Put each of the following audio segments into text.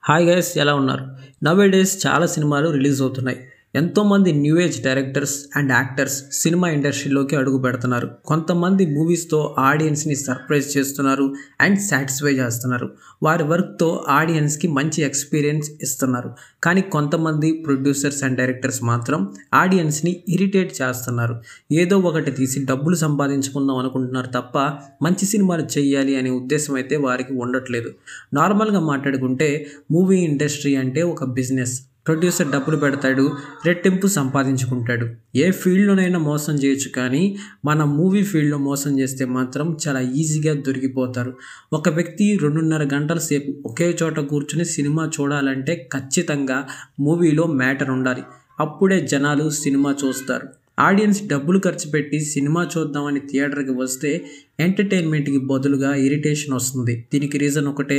Hi guys, ఎలా ఉన్నారు? Nowadays చాలా సినిమాలు రిలీజ్ అవుతున్నాయి. ఎంతోమంది new age directors and actors cinema ఇండస్ట్రీలోకి అడుగు పెడుతున్నారు. కొంతమంది మూవీస్తో ఆడియన్స్ని సర్ప్రైజ్ చేస్తున్నారు అండ్ సాటిస్ఫై చేస్తున్నారు. వారి వర్క్తో ఆడియన్స్కి మంచి ఎక్స్పీరియన్స్ ఇస్తున్నారు. కానీ కొంతమంది ప్రొడ్యూసర్స్ అండ్ డైరెక్టర్స్ మాత్రం ఆడియన్స్ని ఇరిటేట్ చేస్తున్నారు. ఏదో ఒకటి తీసి డబ్బులు సంపాదించుకుందాం అనుకుంటున్నారు తప్ప మంచి సినిమాలు చేయాలి అనే ఉద్దేశం అయితే వారికి ఉండట్లేదు. నార్మల్గా మాట్లాడుకుంటే మూవీ ఇండస్ట్రీ అంటే ఒక బిజినెస్. ప్రొడ్యూసర్ డబ్బులు పెడతాడు, రెట్టింపు సంపాదించుకుంటాడు. ఏ ఫీల్డ్లోనైనా మోసం చేయొచ్చు, కానీ మన మూవీ ఫీల్డ్లో మోసం చేస్తే మాత్రం చాలా ఈజీగా దొరికిపోతారు. ఒక వ్యక్తి 2.5 గంటల సేపు ఒకే చోట కూర్చుని సినిమా చూడాలంటే ఖచ్చితంగా మూవీలో మ్యాటర్ ఉండాలి. అప్పుడే జనాలు సినిమా చూస్తారు. ఆడియన్స్ డబ్బులు ఖర్చు పెట్టి సినిమా చూద్దామని థియేటర్కి వస్తే ఎంటర్టైన్మెంట్కి బదులుగా ఇరిటేషన్ వస్తుంది. దీనికి రీజన్ ఒకటే,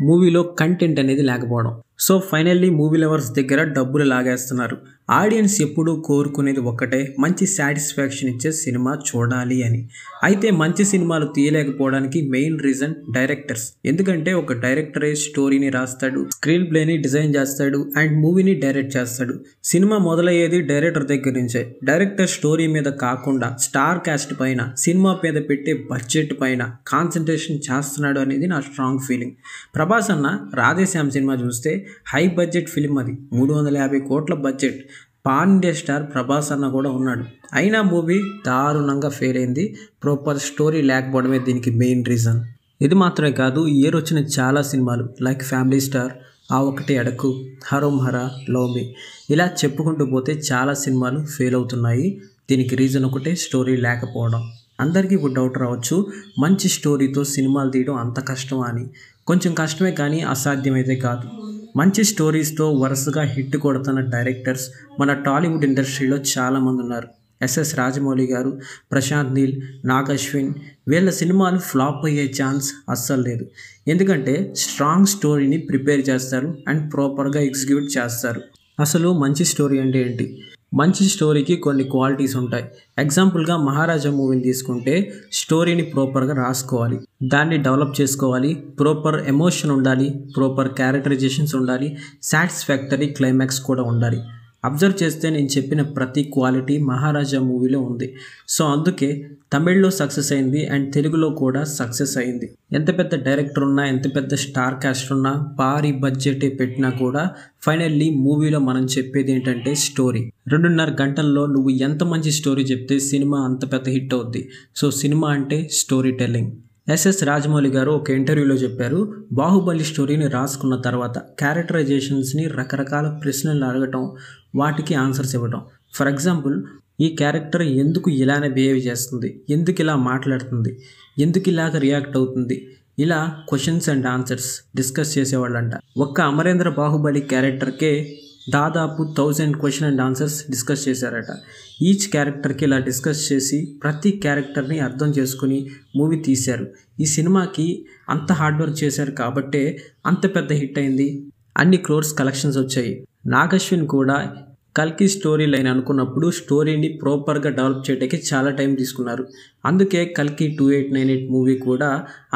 మూవీలో కంటెంట్ అనేది లేకపోవడం. సో ఫైనల్లీ మూవీ లవర్స్ దగ్గర డబ్బులు లాగేస్తున్నారు. ఆడియన్స్ ఎప్పుడూ కోరుకునేది ఒక్కటే, మంచి సాటిస్ఫాక్షన్ ఇచ్చే సినిమా చూడాలి అని. అయితే మంచి సినిమాలు తీయలేకపోవడానికి మెయిన్ రీజన్ డైరెక్టర్స్. ఎందుకంటే ఒక డైరెక్టరే స్టోరీని రాస్తాడు, స్క్రీన్ ప్లేని డిజైన్ చేస్తాడు అండ్ మూవీని డైరెక్ట్ చేస్తాడు. సినిమా మొదలయ్యేది డైరెక్టర్ దగ్గర నుంచే. డైరెక్టర్ స్టోరీ మీద కాకుండా స్టార్ కాస్ట్ పైన, సినిమా మీద పెట్టే బడ్జెట్ పైన కాన్సన్ట్రేషన్ చేస్తున్నాడు అనేది నా స్ట్రాంగ్ ఫీలింగ్. ప్రభాస్ అన్న రాధేశ్యామ్ సినిమా చూస్తే హై బడ్జెట్ ఫిలిం, అది 350 కోట్ల budget. Pan India star Prabhas అన్న కూడా ఉన్నాడు. అయినా మూవీ దారుణంగా ఫెయిల్ అయింది. ప్రాపర్ స్టోరీ లేకపోవడమే దీనికి మెయిన్ రీజన్. ఇది మాత్రమే కాదు, ఇయర్ వచ్చిన చాలా సినిమాలు లైక్ ఫ్యామిలీ స్టార్, ఆ ఒకటి అడకు, హరోం హరా, లవ్ మీ, ఇలా చెప్పుకుంటూ పోతే చాలా సినిమాలు ఫెయిల్ అవుతున్నాయి. దీనికి రీజన్ ఒకటే, స్టోరీ లేకపోవడం. అందరికీ ఇప్పుడు డౌట్ రావచ్చు, మంచి స్టోరీతో సినిమాలు తీయడం అంత కష్టమా అని. కొంచెం కష్టమే, కానీ అసాధ్యమైతే కాదు. మంచి స్టోరీస్తో వరుసగా హిట్ కొడుతున్న డైరెక్టర్స్ మన టాలీవుడ్ ఇండస్ట్రీలో చాలామంది ఉన్నారు. ఎస్ఎస్ రాజమౌళి గారు, ప్రశాంత్ నీల్, నాగ్ అశ్విన్, వీళ్ళ సినిమాలు ఫ్లాప్ అయ్యే ఛాన్స్ అస్సలు లేదు. ఎందుకంటే స్ట్రాంగ్ స్టోరీని ప్రిపేర్ చేస్తారు అండ్ ప్రాపర్గా ఎగ్జిక్యూట్ చేస్తారు. అసలు మంచి స్టోరీ అంటే ఏంటి? మంచి స్టోరీకి కొన్ని క్వాలిటీస్ ఉంటాయి. ఎగ్జాంపుల్గా మహారాజా మూవీని తీసుకుంటే స్టోరీని ప్రాపర్గా రాసుకోవాలి, దాన్ని డెవలప్ చేసుకోవాలి, ప్రాపర్ ఎమోషన్ ఉండాలి, ప్రాపర్ క్యారెక్టరైజేషన్స్ ఉండాలి, సాటిస్ఫాక్టరీ క్లైమాక్స్ కూడా ఉండాలి. అబ్జర్వ్ చేస్తే నేను చెప్పిన ప్రతి క్వాలిటీ మహారాజా మూవీలో ఉంది. సో అందుకే తమిళ్లో సక్సెస్ అయింది అండ్ తెలుగులో కూడా సక్సెస్ అయింది. ఎంత పెద్ద డైరెక్టర్ ఉన్నా, ఎంత పెద్ద స్టార్ కాస్ట్ ఉన్నా, భారీ బడ్జెటే పెట్టినా కూడా ఫైనల్లీ మూవీలో మనం చెప్పేది ఏంటంటే స్టోరీ. 2.5 గంటల్లో నువ్వు ఎంత మంచి స్టోరీ చెప్తే సినిమా అంత పెద్ద హిట్ అవుద్ది. సో సినిమా అంటే స్టోరీ టెల్లింగ్. ఎస్ఎస్ రాజమౌళి గారు ఒక ఇంటర్వ్యూలో చెప్పారు, బాహుబలి స్టోరీని రాసుకున్న తర్వాత క్యారెక్టరైజేషన్స్ని రకరకాల ప్రశ్నలు అడగటం, వాటికి ఆన్సర్స్ ఇవ్వటం. ఫర్ ఎగ్జాంపుల్, ఈ క్యారెక్టర్ ఎందుకు ఇలానే బిహేవ్ చేస్తుంది, ఎందుకు ఇలా మాట్లాడుతుంది, ఎందుకు ఇలాగ రియాక్ట్ అవుతుంది, ఇలా క్వశ్చన్స్ అండ్ ఆన్సర్స్ డిస్కస్ చేసేవాళ్ళంట. ఒక్క అమరేంద్ర బాహుబలి క్యారెక్టర్కే దాదాపు 1000 క్వశ్చన్ అండ్ ఆన్సర్స్ డిస్కస్ చేశారట. ఈచ్ క్యారెక్టర్కి ఇలా డిస్కస్ చేసి ప్రతి క్యారెక్టర్ని అర్థం చేసుకుని మూవీ తీశారు. ఈ సినిమాకి అంత హార్డ్ వర్క్ చేశారు కాబట్టే అంత పెద్ద హిట్ అయింది, అన్ని క్రోర్స్ కలెక్షన్స్ వచ్చాయి. నాగ్ అశ్విన్ కూడా కల్కి స్టోరీ లైన్ అనుకున్నప్పుడు స్టోరీని ప్రాపర్గా డెవలప్ చేయడానికి చాలా టైం తీసుకున్నారు. అందుకే కల్కి 2898 మూవీ కూడా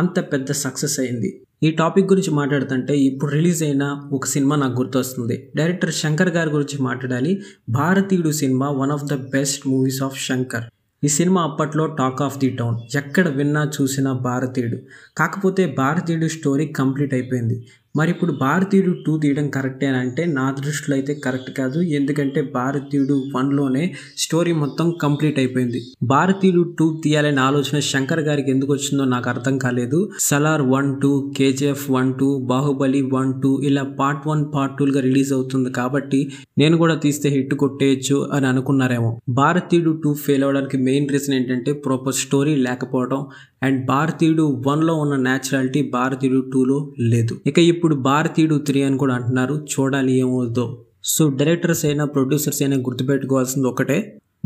అంత పెద్ద సక్సెస్ అయింది. ఈ టాపిక్ గురించి మాట్లాడుతుంటే ఇప్పుడు రిలీజ్ అయిన ఒక సినిమా నాకు గుర్తొస్తుంది. డైరెక్టర్ శంకర్ గారి గురించి మాట్లాడాలి. భారతీయుడు cinema one of the best movies of Shankar. ఈ సినిమా అప్పట్లో టాక్ ఆఫ్ ది టౌన్, ఎక్కడ విన్నా చూసినా భారతీయుడు. కాకపోతే భారతీయుడు స్టోరీ కంప్లీట్ అయిపోయింది. మరి ఇప్పుడు భారతీయుడు 2 తీయడం కరెక్టే అంటే నా దృష్టిలో అయితే కరెక్ట్ కాదు. ఎందుకంటే భారతీయుడు 1లోనే స్టోరీ మొత్తం కంప్లీట్ అయిపోయింది. భారతీయుడు 2 తీయాలనే ఆలోచన శంకర్ గారికి ఎందుకు వచ్చిందో నాకు అర్థం కాలేదు. సలార్ 1, 2, KGF 1, 2, బాహుబలి 1, 2 ఇలా పార్ట్ 1, పార్ట్ 2గా రిలీజ్ అవుతుంది కాబట్టి నేను కూడా తీస్తే హిట్ కొట్టేయచ్చు అని అనుకున్నారేమో. భారతీయుడు 2 ఫెయిల్ అవడానికి మెయిన్ రీజన్ ఏంటంటే ప్రాపర్ స్టోరీ లేకపోవడం అండ్ భారతీయుడు 1లో ఉన్న న్యాచురాలిటీ భారతీయుడు 2లో లేదు. ఇక ఇప్పుడు భారతీయుడు 3 అని కూడా అంటున్నారు, చూడాలి ఏమవుతుందో. సో డైరెక్టర్స్ అయినా ప్రొడ్యూసర్స్ అయినా గుర్తుపెట్టుకోవాల్సింది ఒకటే,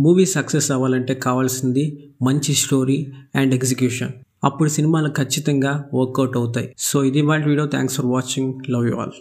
మూవీ సక్సెస్ అవ్వాలంటే కావాల్సింది మంచి స్టోరీ అండ్ ఎగ్జిక్యూషన్. అప్పుడు సినిమాలు ఖచ్చితంగా వర్కౌట్ అవుతాయి. సో ఇది వాళ్ళ video. Thanks for watching. Love you all.